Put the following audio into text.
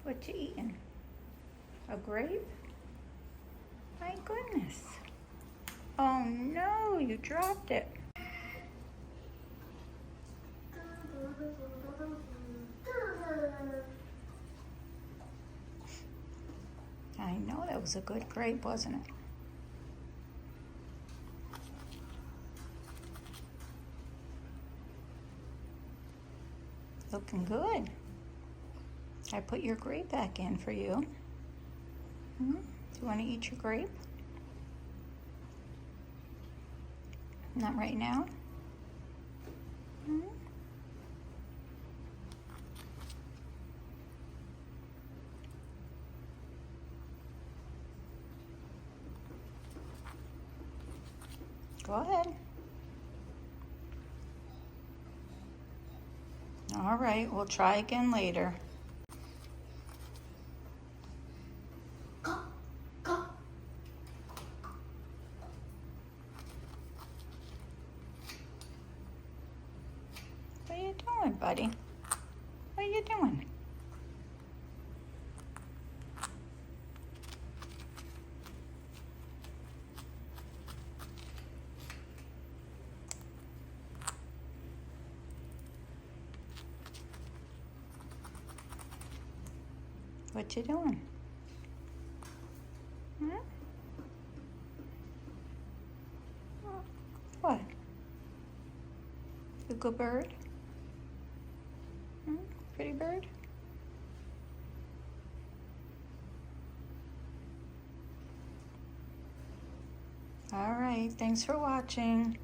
What you eating? A grape? My goodness. Oh no, you dropped it. I know that was a good grape, wasn't it? Looking good. I put your grape back in for you. Do you want to eat your grape? Not right now? Go ahead. All right, we'll try again later. What are you doing, buddy? What are you doing? What you doing? What? You good bird? Pretty bird? All right, thanks for watching.